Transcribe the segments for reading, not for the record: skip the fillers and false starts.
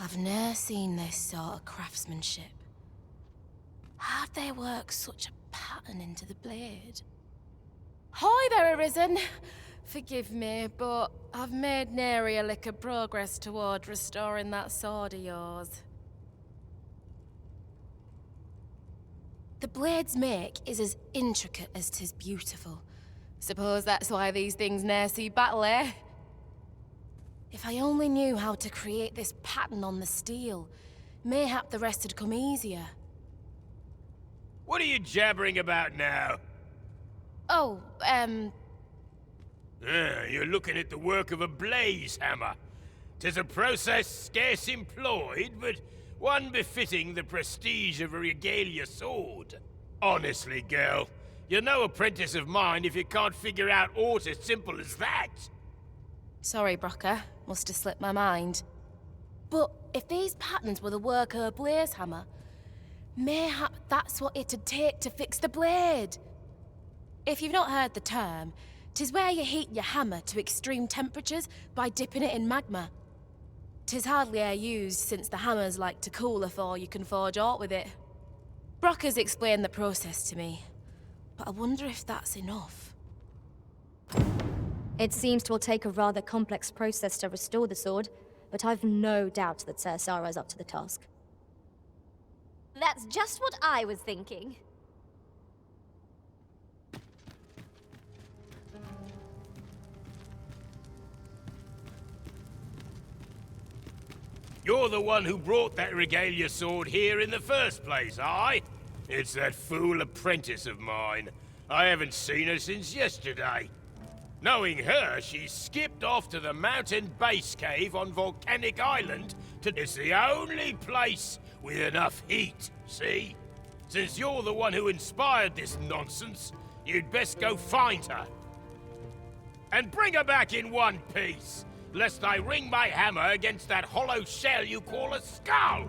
I've ne'er seen this sort of craftsmanship. How'd they work such a pattern into the blade? Hi there, Arisen. Forgive me, but I've made nary a lick of progress toward restoring that sword of yours. The blade's make is as intricate as 'tis beautiful. Suppose that's why these things ne'er see battle, eh? If I only knew how to create this pattern on the steel, mayhap the rest had come easier. What are you jabbering about now? Oh, You're looking at the work of a blaze hammer. 'Tis a process scarce employed, but one befitting the prestige of a regalia sword. Honestly, girl, you're no apprentice of mine if you can't figure out aught as simple as that. Sorry, Brocker. Must have slipped my mind. But if these patterns were the work of a blaze hammer, mayhap that's what it'd take to fix the blade. If you've not heard the term, 'tis where you heat your hammer to extreme temperatures by dipping it in magma. 'Tis hardly e'er used since the hammers like to cool afore you can forge aught with it. Brocker's explained the process to me, but I wonder if that's enough. It seems to take a rather complex process to restore the sword, but I've no doubt that Ser Sara's up to the task. That's just what I was thinking. You're the one who brought that regalia sword here in the first place, aye? It's that fool apprentice of mine. I haven't seen her since yesterday. Knowing her, she skipped off to the mountain base cave on Volcanic Island it's the only place with enough heat, see? Since you're the one who inspired this nonsense, you'd best go find her. And bring her back in one piece, lest I ring my hammer against that hollow shell you call a skull!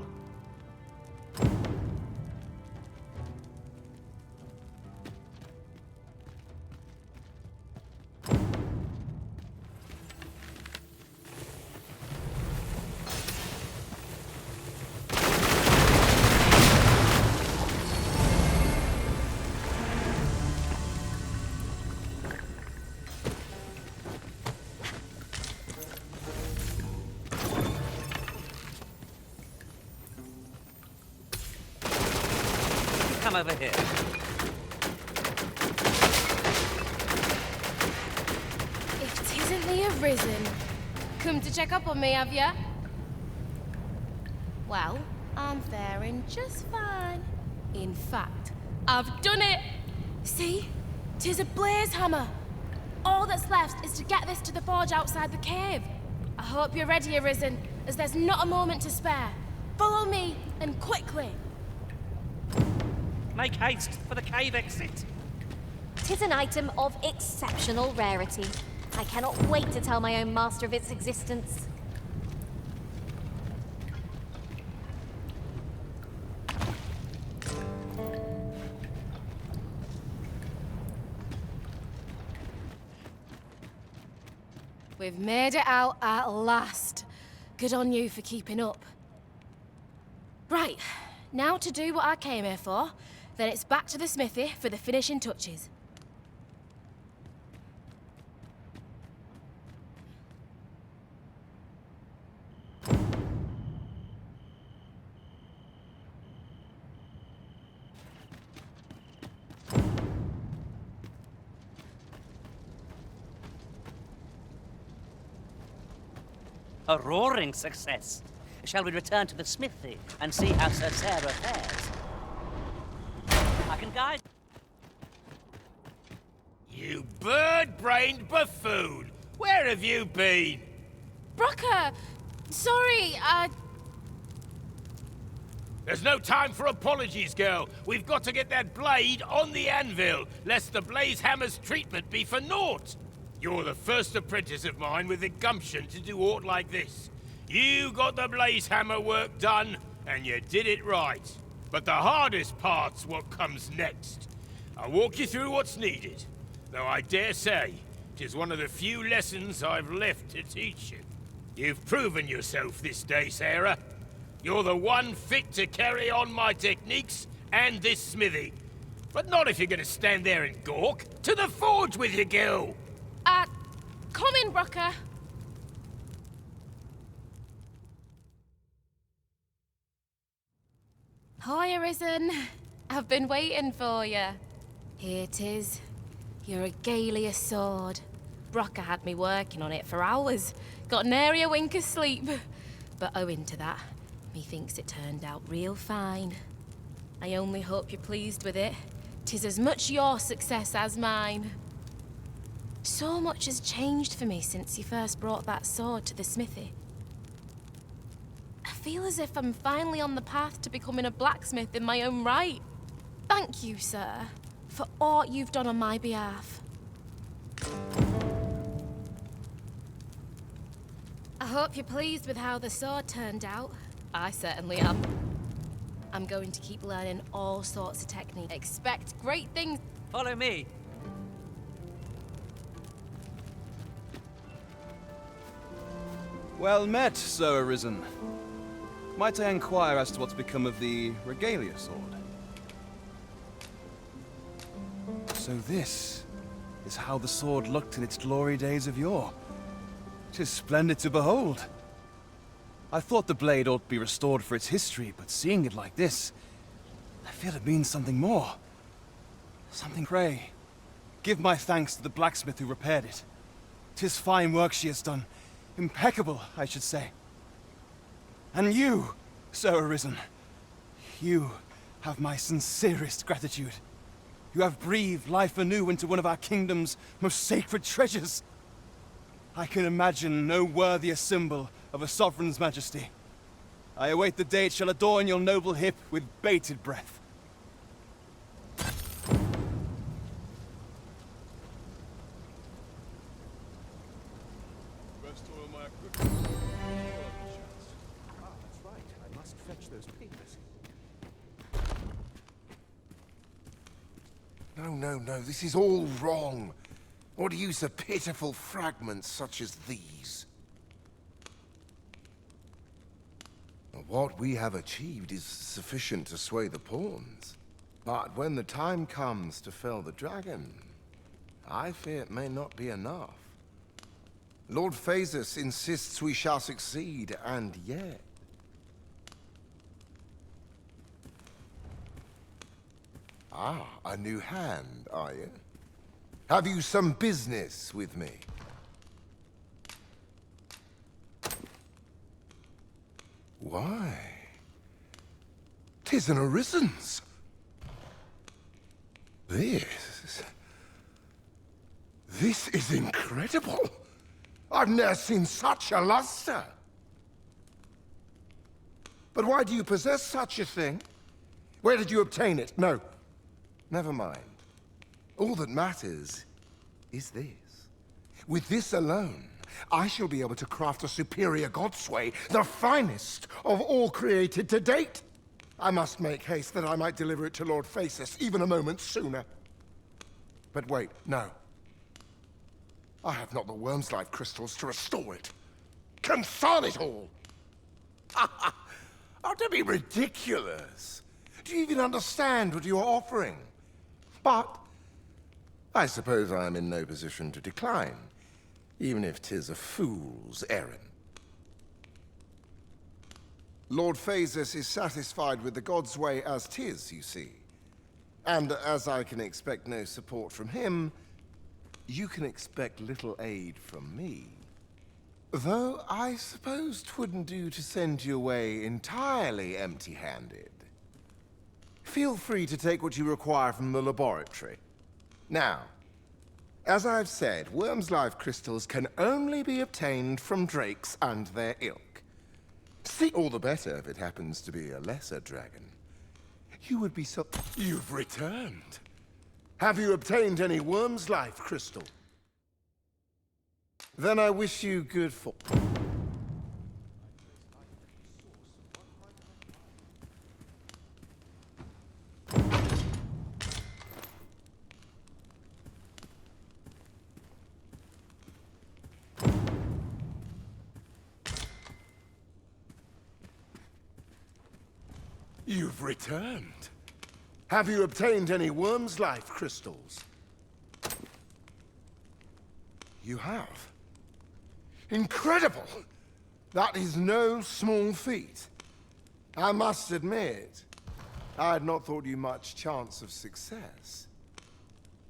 Come over here. If 'tisn't the Arisen, come to check up on me, have ya? Well, I'm faring just fine. In fact, I've done it! See? 'Tis a blaze hammer. All that's left is to get this to the forge outside the cave. I hope you're ready, Arisen, as there's not a moment to spare. Follow me, and quickly. Make haste for the cave exit. 'Tis an item of exceptional rarity. I cannot wait to tell my own master of its existence. We've made it out at last. Good on you for keeping up. Right, now to do what I came here for, then it's back to the smithy for the finishing touches. A roaring success. Shall we return to the smithy and see how Ser Sara fares? I can guide. You bird-brained buffoon! Where have you been? Brocker! Sorry, There's no time for apologies, girl. We've got to get that blade on the anvil, lest the blaze hammer's treatment be for naught. You're the first apprentice of mine with the gumption to do aught like this. You got the blaze hammer work done, and you did it right. But the hardest part's what comes next. I'll walk you through what's needed, though I dare say 'tis one of the few lessons I've left to teach you. You've proven yourself this day, Sarah. You're the one fit to carry on my techniques and this smithy. But not if you're gonna stand there and gawk. To the forge with you, girl! Come in, Brooker. Hi, Arisen. I've been waiting for you. Here it is. Your regalia sword. Brocker had me working on it for hours. Got nary a wink of sleep. But owing to that, methinks it turned out real fine. I only hope you're pleased with it. 'Tis as much your success as mine. So much has changed for me since you first brought that sword to the smithy. I feel as if I'm finally on the path to becoming a blacksmith in my own right. Thank you, sir, for all you've done on my behalf. I hope you're pleased with how the sword turned out. I certainly am. I'm going to keep learning all sorts of techniques. Expect great things. Follow me. Well met, Sir Arisen. Might I inquire as to what's become of the regalia sword? So this is how the sword looked in its glory days of yore. 'Tis splendid to behold. I thought the blade ought to be restored for its history, but seeing it like this, I feel it means something more. Something. Pray, give my thanks to the blacksmith who repaired it. 'Tis fine work she has done. Impeccable, I should say. And you, Sir Arisen, you have my sincerest gratitude. You have breathed life anew into one of our kingdom's most sacred treasures. I can imagine no worthier symbol of a sovereign's majesty. I await the day it shall adorn your noble hip with bated breath. No, this is all wrong. What use of pitiful fragments such as these? What we have achieved is sufficient to sway the pawns. But when the time comes to fell the dragon, I fear it may not be enough. Lord Phasus insists we shall succeed, and yet... Ah, a new hand, are you? Have you some business with me? Why? 'Tis an Arisen's. This is incredible. I've never seen such a luster. But why do you possess such a thing? Where did you obtain it? No, never mind. All that matters is this. With this alone, I shall be able to craft a superior godsway, the finest of all created to date. I must make haste that I might deliver it to Lord Phasus even a moment sooner. But wait, no. I have not the worm's life crystals to restore it. Confound it all! Oh, don't be ridiculous. Do you even understand what you are offering? But I suppose I am in no position to decline, even if 'tis a fool's errand. Lord Phasus is satisfied with the God's way as 'tis, you see. And as I can expect no support from him, you can expect little aid from me. Though I suppose 'twouldn't do to send you away entirely empty-handed. Feel free to take what you require from the laboratory. Now, as I've said, worm's life crystals can only be obtained from drakes and their ilk. See, all the better if it happens to be a lesser dragon. You would be so... You've returned. Have you obtained any worm's life crystal? Then I wish you good fortune. You've returned. Have you obtained any worm's life crystals? You have. Incredible! That is no small feat. I must admit, I had not thought you much chance of success.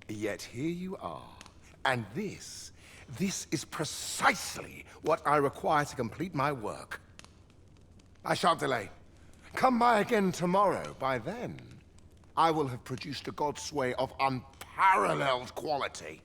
Yet here you are, and this is precisely what I require to complete my work. I shan't delay. Come by again tomorrow. By then, I will have produced a god's way of unparalleled quality.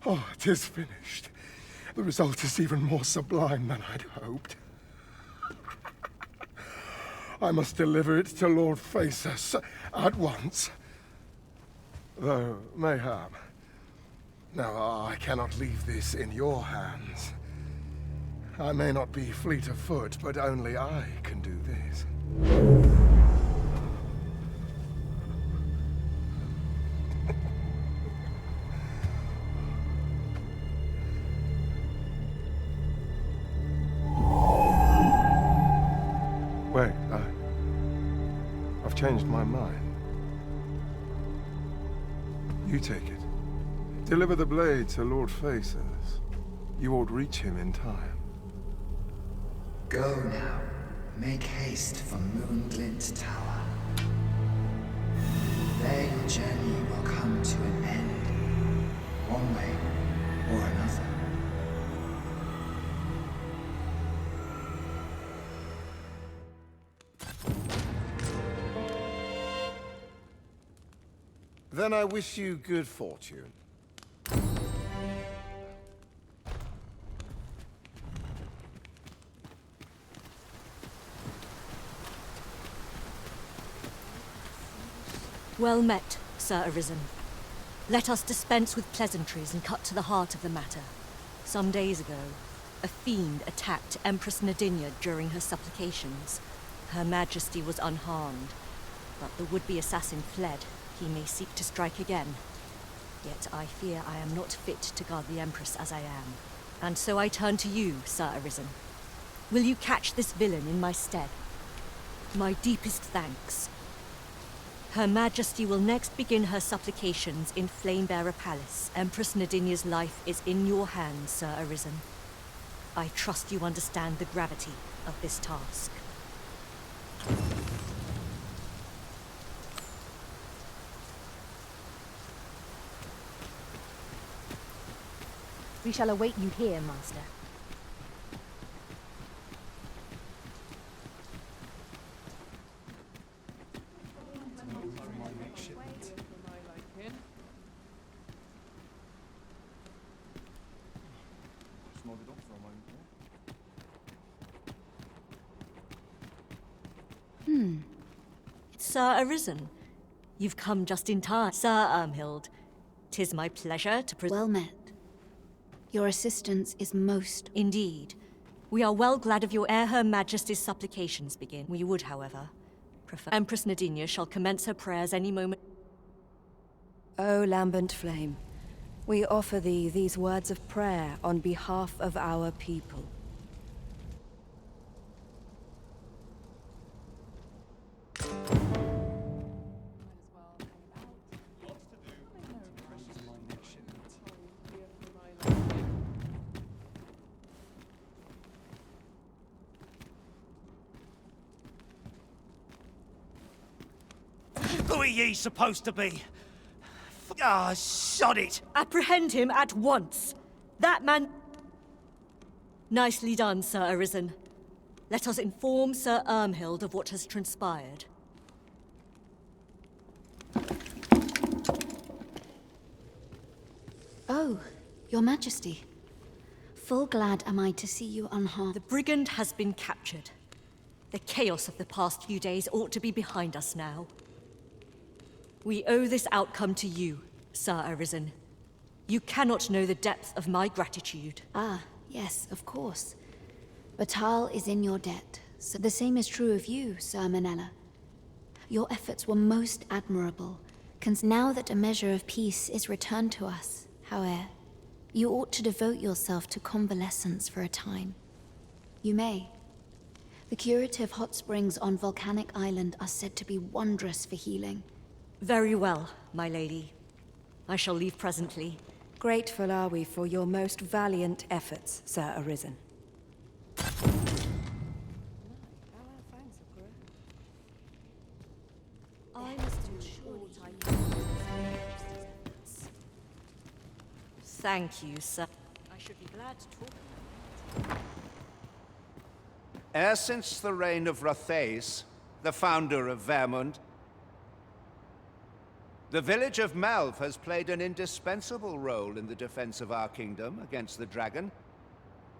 Oh, 'tis finished. The result is even more sublime than I'd hoped. I must deliver it to Lord Phaesus at once. Though, mayhap. Now, I cannot leave this in your hands. I may not be fleet of foot, but only I can do this. Wait, I've changed my mind. You take it. Deliver the blade to Lord Phaesus. You ought reach him in time. Go now. Make haste for Moonglint Tower. There your journey will come to an end, one way or another. Then I wish you good fortune. Well met, Sir Arisen. Let us dispense with pleasantries and cut to the heart of the matter. Some days ago, a fiend attacked Empress Nadinia during her supplications. Her Majesty was unharmed, but the would-be assassin fled. He may seek to strike again. Yet I fear I am not fit to guard the Empress as I am. And so I turn to you, Sir Arisen. Will you catch this villain in my stead? My deepest thanks. Her Majesty will next begin her supplications in Flamebearer Palace. Empress Nadinia's life is in your hands, Sir Arisen. I trust you understand the gravity of this task. We shall await you here, Master. Sir Arisen, you've come just in time. Sir Ermhild, 'tis my pleasure to Well met. Your assistance is most... Indeed. We are well glad of your ere Her Majesty's supplications begin. We would, however, prefer... Empress Nadinia shall commence her prayers any moment. O lambent flame, we offer thee these words of prayer on behalf of our people. Who are ye supposed to be? Ah, sod it! Apprehend him at once! That man... Nicely done, Sir Arisen. Let us inform Sir Ermhild of what has transpired. Oh, Your Majesty. Full glad am I to see you unharmed. The brigand has been captured. The chaos of the past few days ought to be behind us now. We owe this outcome to you, Sir Arisen. You cannot know the depth of my gratitude. Ah, yes, of course. Batal is in your debt, so the same is true of you, Sir Manella. Your efforts were most admirable. Now that a measure of peace is returned to us, however, you ought to devote yourself to convalescence for a time. You may. The curative hot springs on Volcanic Island are said to be wondrous for healing. Very well, my lady. I shall leave presently. Grateful are we for your most valiant efforts, Sir Arisen. I must ensure what I can. Thank you, sir. I should be glad to talk. E'er since the reign of Rothace, the founder of Vermund, the village of Malv has played an indispensable role in the defense of our kingdom against the dragon.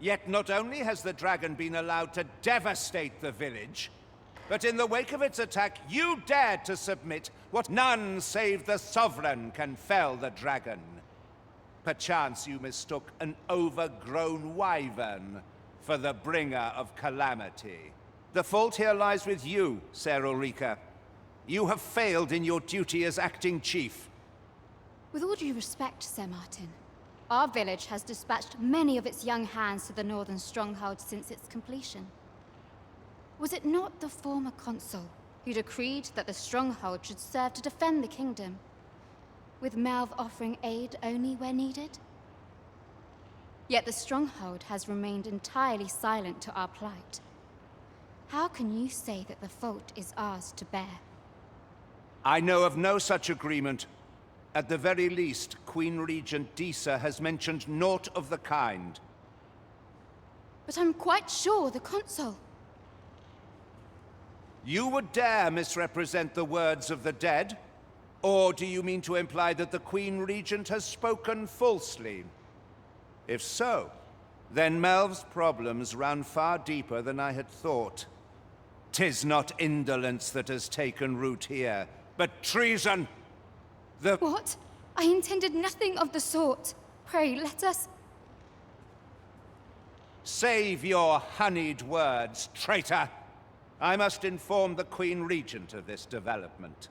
Yet not only has the dragon been allowed to devastate the village, but in the wake of its attack, you dared to submit what none save the sovereign can fell the dragon. Perchance you mistook an overgrown wyvern for the bringer of calamity. The fault here lies with you, Ser Ulrika. You have failed in your duty as acting chief. With all due respect, Sir Martin, our village has dispatched many of its young hands to the northern stronghold since its completion. Was it not the former consul who decreed that the stronghold should serve to defend the kingdom, with Malv offering aid only where needed? Yet the stronghold has remained entirely silent to our plight. How can you say that the fault is ours to bear? I know of no such agreement. At the very least, Queen Regent Disa has mentioned naught of the kind. But I'm quite sure the consul... You would dare misrepresent the words of the dead? Or do you mean to imply that the Queen Regent has spoken falsely? If so, then Melv's problems run far deeper than I had thought. 'Tis not indolence that has taken root here, but treason! What? I intended nothing of the sort. Pray, let us... Save your honeyed words, traitor! I must inform the Queen Regent of this development.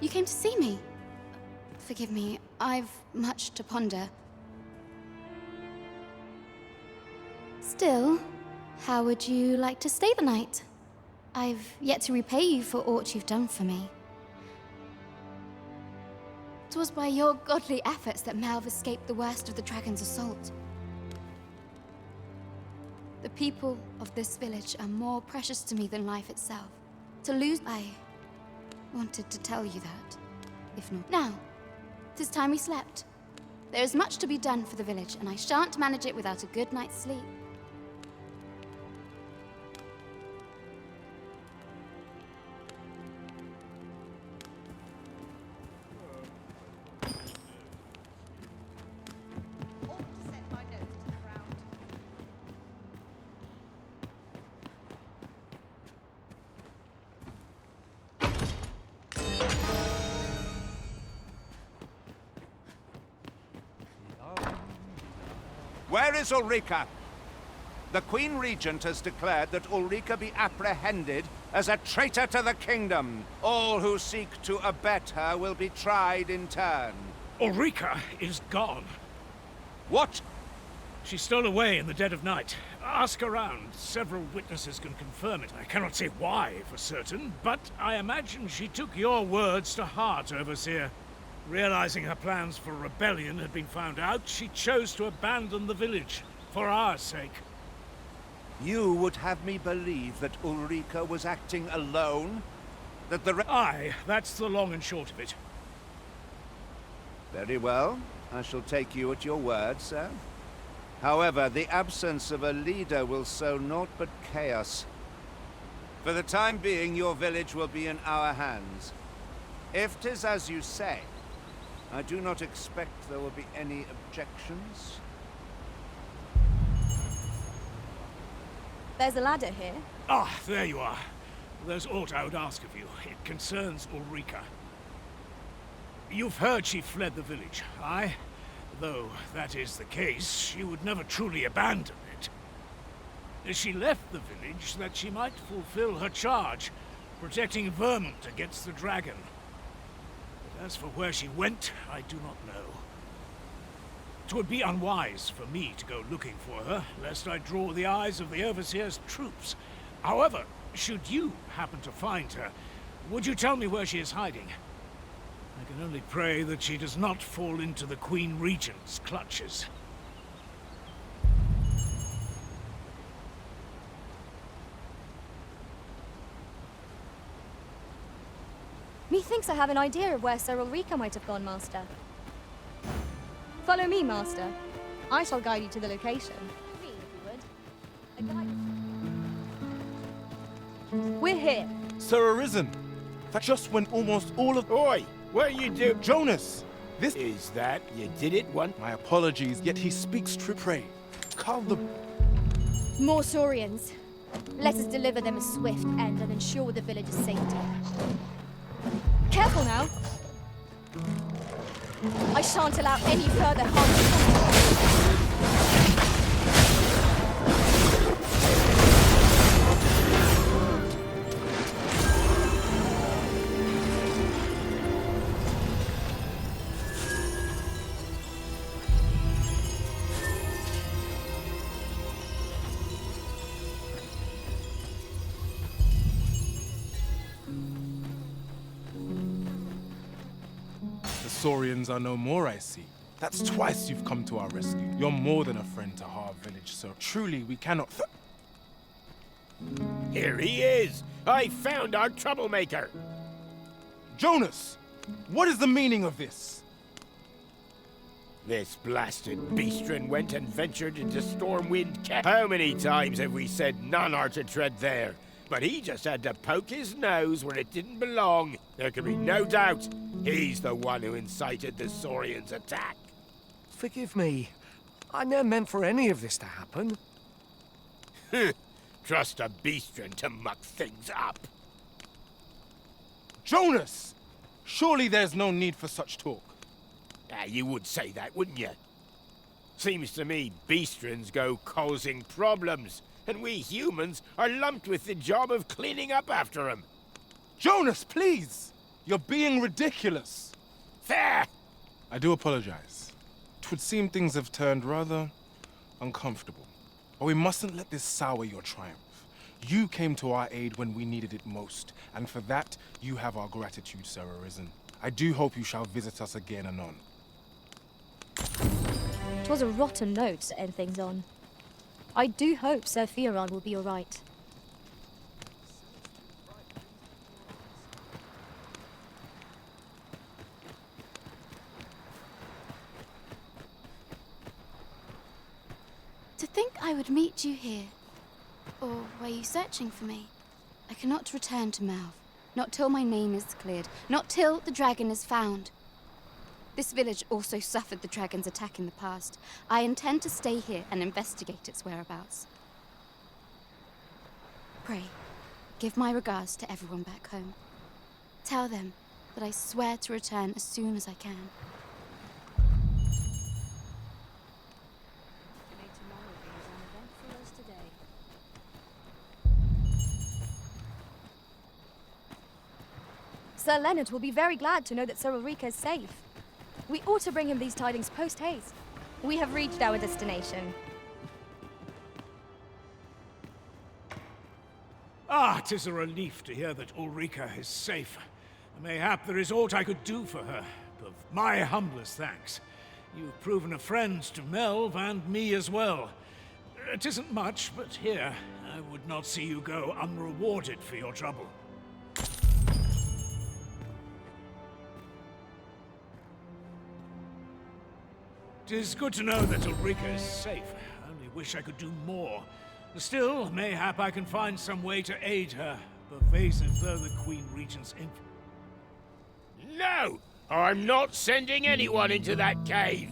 You came to see me? Forgive me, I've much to ponder. Still, how would you like to stay the night? I've yet to repay you for aught you've done for me. 'Twas by your godly efforts that Malv escaped the worst of the dragon's assault. The people of this village are more precious to me than life itself. To lose... I wanted to tell you that, if not. Now, 'tis time we slept. There is much to be done for the village, and I shan't manage it without a good night's sleep. Where is Ulrika? The Queen Regent has declared that Ulrika be apprehended as a traitor to the kingdom. All who seek to abet her will be tried in turn. Ulrika is gone. What? She stole away in the dead of night. Ask around. Several witnesses can confirm it. I cannot say why for certain, but I imagine she took your words to heart, Overseer. Realizing her plans for rebellion had been found out, she chose to abandon the village, for our sake. You would have me believe that Ulrika was acting alone? That the Aye, that's the long and short of it. Very well. I shall take you at your word, sir. However, the absence of a leader will sow naught but chaos. For the time being, your village will be in our hands. If 'tis as you say, I do not expect there will be any objections. There's a ladder here. Ah, there you are. There's aught I would ask of you. It concerns Ulrika. You've heard she fled the village, aye? Though that is the case, she would never truly abandon it. She left the village that she might fulfill her charge, protecting Vermont against the dragon. But as for where she went, I do not know. 'Twould be unwise for me to go looking for her, lest I draw the eyes of the Overseer's troops. However, should you happen to find her, would you tell me where she is hiding? I can only pray that she does not fall into the Queen Regent's clutches. Methinks I have an idea of where Sir Ulrika might have gone, Master. Follow me, Master. I shall guide you to the location. Me, if you would. We're here. Sir Arisen. That just when almost all of... Oi! What you do? Jonas! This... Is that you did it once? My apologies, yet he speaks true. Pray, call the... More Saurians. Let us deliver them a swift end and ensure the village's safety. Careful now. I shan't allow any further harm. The Saurians are no more, I see. That's twice you've come to our rescue. You're more than a friend to Harv Village, so truly we cannot... Here he is! I found our troublemaker! Jonas! What is the meaning of this? This blasted beastren went and ventured into Stormwind Keep. How many times have we said none are to tread there? But he just had to poke his nose where it didn't belong. There can be no doubt he's the one who incited the Saurians' attack. Forgive me. I never meant for any of this to happen. Trust a beastren to muck things up. Jonas! Surely there's no need for such talk. You would say that, wouldn't you? Seems to me beastrens go causing problems, and we humans are lumped with the job of cleaning up after them. Jonas, please! You're being ridiculous. There! I do apologize. 'Twould seem things have turned rather uncomfortable. But we mustn't let this sour your triumph. You came to our aid when we needed it most, and for that, you have our gratitude, Sir Arisen. I do hope you shall visit us again anon. 'Twas a rotten note to end things on. I do hope Sir Fioran will be all right. To think I would meet you here. Or were you searching for me? I cannot return to Malv. Not till my name is cleared. Not till the dragon is found. This village also suffered the dragon's attack in the past. I intend to stay here and investigate its whereabouts. Pray, give my regards to everyone back home. Tell them that I swear to return as soon as I can. Sir Leonard will be very glad to know that Sir Ulrika is safe. We ought to bring him these tidings post-haste. We have reached our destination. Ah, 'tis a relief to hear that Ulrika is safe. Mayhap there is aught I could do for her. Of my humblest thanks. You've proven a friend to Melv and me as well. It isn't much, but here, I would not see you go unrewarded for your trouble. 'Tis good to know that Ulrika is safe. I only wish I could do more. Still, mayhap I can find some way to aid her, pervasive though the Queen Regent's influence. No! I'm not sending anyone into that cave!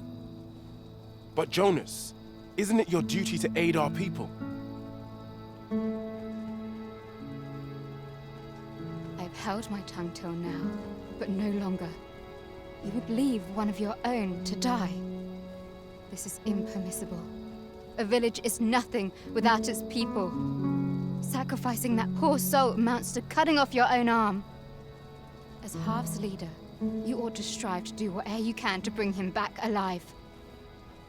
But Jonas, isn't it your duty to aid our people? I've held my tongue till now, but no longer. You would leave one of your own to die. This is impermissible. A village is nothing without its people. Sacrificing that poor soul amounts to cutting off your own arm. As Half's leader, you ought to strive to do whatever you can to bring him back alive.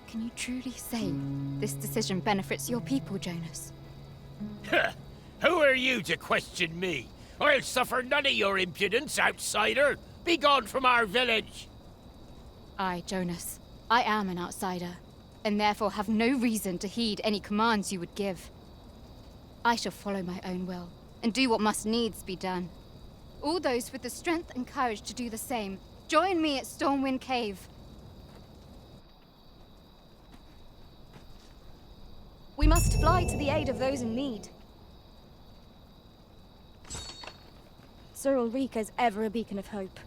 Can you truly say this decision benefits your people, Jonas? Who are you to question me? I'll suffer none of your impudence, outsider. Be gone from our village. I, Jonas, I am an outsider, and therefore have no reason to heed any commands you would give. I shall follow my own will, and do what must needs be done. All those with the strength and courage to do the same, join me at Stormwind Cave. We must fly to the aid of those in need. Sir Ulrika is ever a beacon of hope.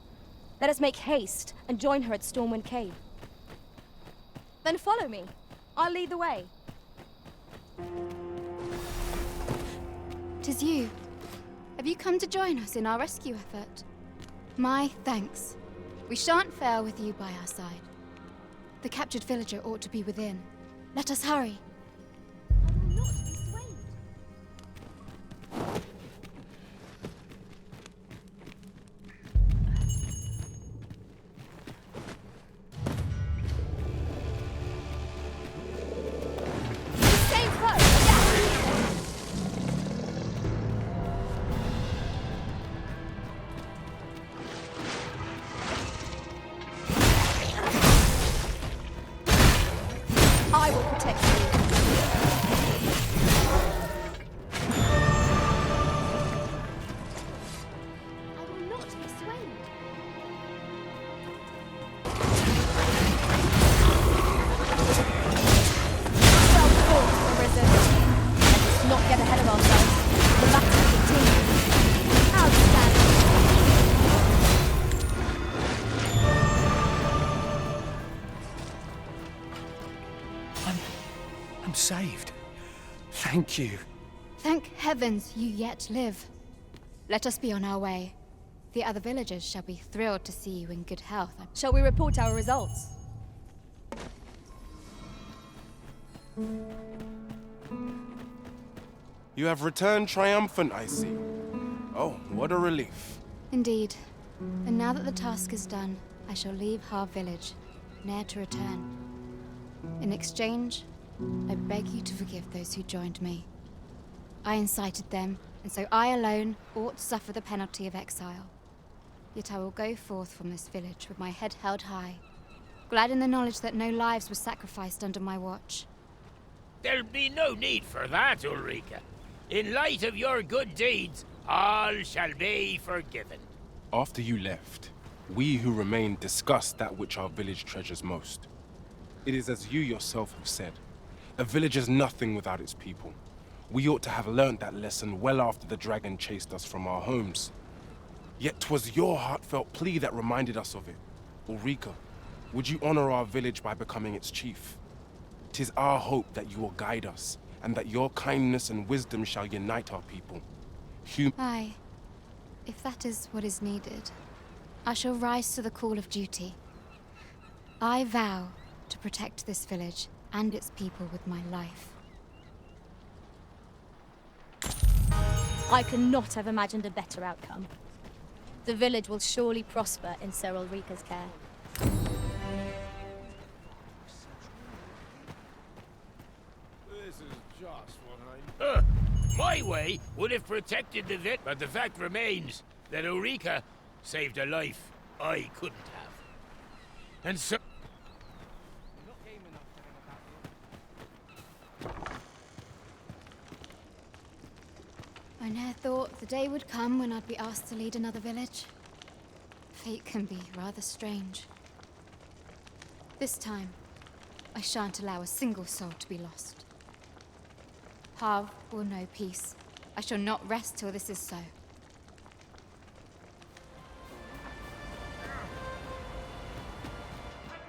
Let us make haste and join her at Stormwind Cave. Then follow me. I'll lead the way. 'Tis you. Have you come to join us in our rescue effort? My thanks. We shan't fail with you by our side. The captured villager ought to be within. Let us hurry. I will protect you. I will not be swayed. Well fought, Arisen. Let us not get ahead of ourselves. The battle continues. Outstanding. I'm saved. Thank you. Thank heavens you yet live. Let us be on our way. The other villagers shall be thrilled to see you in good health. Shall we report our results? You have returned triumphant, I see. Oh, what a relief. Indeed. And now that the task is done, I shall leave Harv village, ne'er to return. In exchange, I beg you to forgive those who joined me. I incited them, and so I alone ought to suffer the penalty of exile. Yet I will go forth from this village with my head held high, glad in the knowledge that no lives were sacrificed under my watch. There'll be no need for that, Ulrika. In light of your good deeds, all shall be forgiven. After you left, we who remained discussed that which our village treasures most. It is as you yourself have said. A village is nothing without its people. We ought to have learnt that lesson well after the dragon chased us from our homes. Yet 'twas your heartfelt plea that reminded us of it. Ulrika, would you honor our village by becoming its chief? 'Tis our hope that you will guide us, and that your kindness and wisdom shall unite our people. Aye. If that is what is needed, I shall rise to the call of duty. I vow to protect this village and its people with my life. I could not have imagined a better outcome. The village will surely prosper in Sir Ulrika's care. This is just what my way would have protected the village, but the fact remains that Ulrika saved a life I couldn't have. And so... I ne'er thought the day would come when I'd be asked to lead another village. Fate can be rather strange. This time, I shan't allow a single soul to be lost. Harv will know peace. I shall not rest till this is so.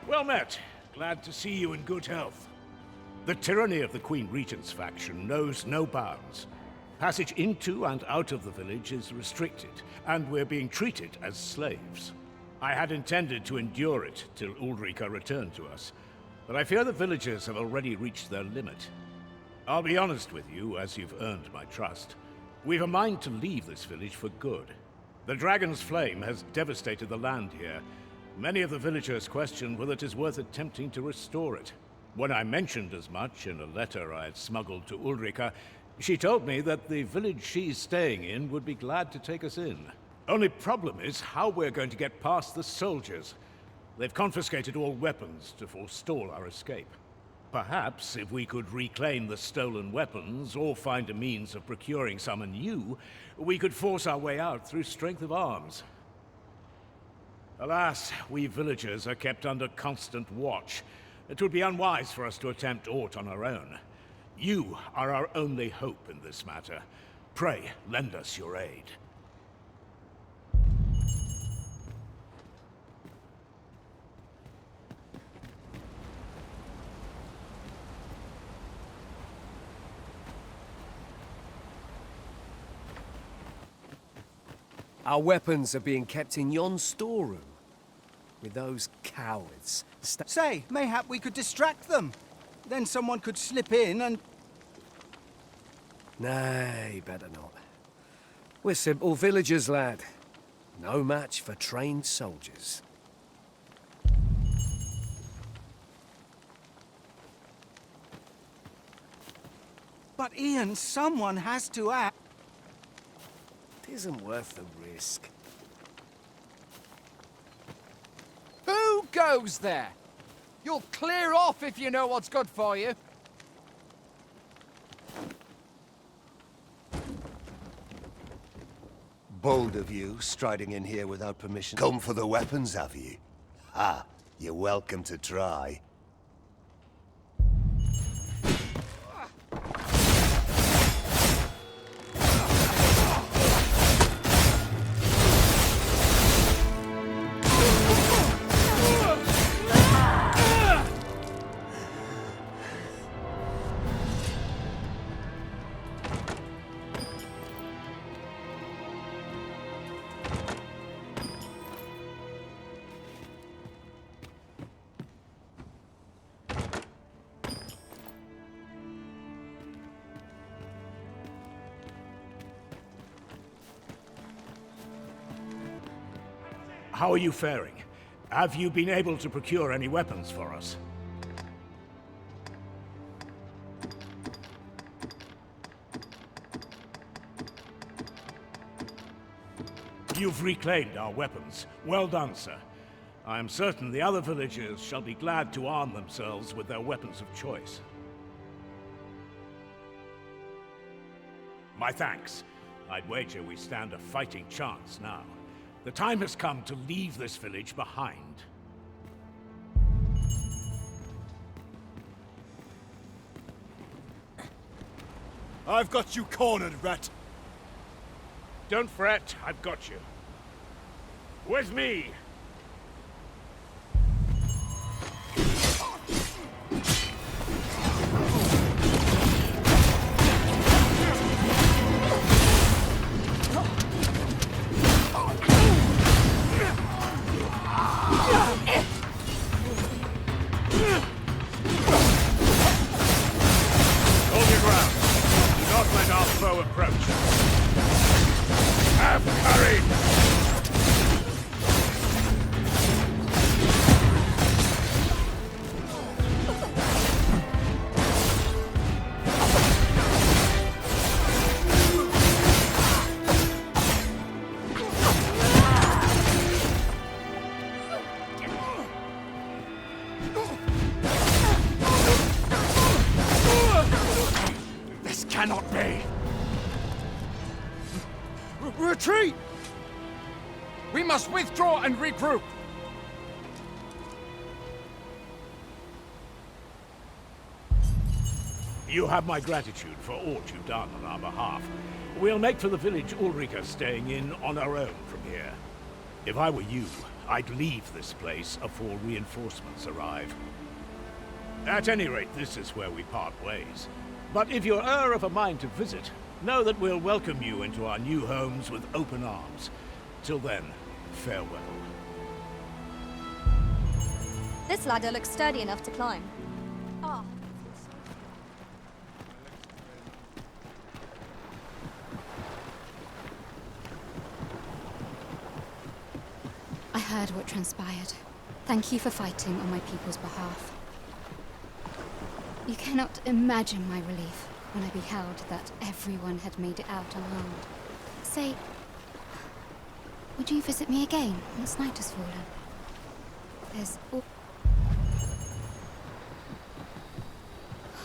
Well met. Glad to see you in good health. The tyranny of the Queen Regent's faction knows no bounds. Passage into and out of the village is restricted, and we're being treated as slaves. I had intended to endure it till Ulrika returned to us, but I fear the villagers have already reached their limit. I'll be honest with you, as you've earned my trust. We've a mind to leave this village for good. The dragon's flame has devastated the land here. Many of the villagers question whether it is worth attempting to restore it. When I mentioned as much in a letter I had smuggled to Ulrika, she told me that the village she's staying in would be glad to take us in. Only problem is how we're going to get past the soldiers. They've confiscated all weapons to forestall our escape. Perhaps if we could reclaim the stolen weapons or find a means of procuring some anew, we could force our way out through strength of arms. Alas, we villagers are kept under constant watch. It would be unwise for us to attempt aught on our own. You are our only hope in this matter. Pray, lend us your aid. Our weapons are being kept in yon storeroom. With those cowards. Say, mayhap we could distract them. Then someone could slip in and... Nay, better not. We're simple villagers, lad. No match for trained soldiers. But Ian, someone has to act. It isn't worth the risk. Who goes there? You'll clear off if you know what's good for you. Bold of you, striding in here without permission. Come for the weapons, have you? Ha! You're welcome to try. How are you faring? Have you been able to procure any weapons for us? You've reclaimed our weapons. Well done, sir. I am certain the other villagers shall be glad to arm themselves with their weapons of choice. My thanks. I'd wager we stand a fighting chance now. The time has come to leave this village behind. I've got you cornered, rat. Don't fret, I've got you. With me! Cannot be! Retreat! We must withdraw and regroup! You have my gratitude for all you've done on our behalf. We'll make for the village Ulrika's staying in on our own from here. If I were you, I'd leave this place afore reinforcements arrive. At any rate, this is where we part ways. But if you're of a mind to visit, know that we'll welcome you into our new homes with open arms. Till then, farewell. This ladder looks sturdy enough to climb. heard what transpired. Thank you for fighting on my people's behalf. You cannot imagine my relief when I beheld that everyone had made it out unharmed. Say, would you visit me again once night has fallen? There's...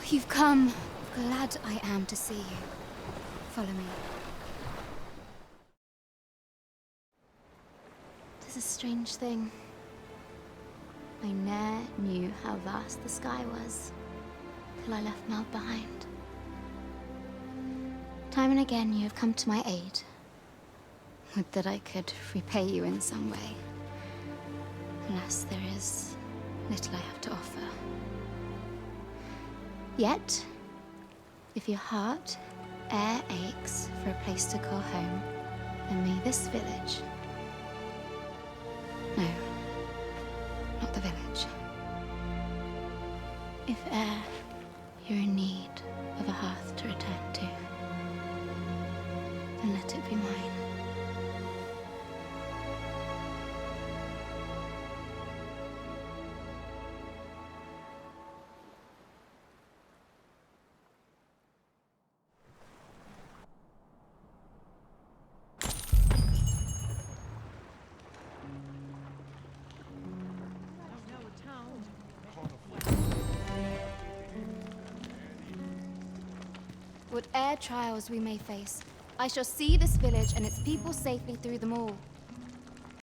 You've come. Glad I am to see you. Follow me. Tis a strange thing. I ne'er knew how vast the sky was, till I left Meld behind. Time and again you have come to my aid. Would that I could repay you in some way. Alas, there is little I have to offer. Yet, if your heart e'er aches for a place to call home, then may this village... No, not the village. If e'er you're in need of a hearth to return to, then let it be mine. Whate'er trials we may face, I shall see this village and its people safely through them all.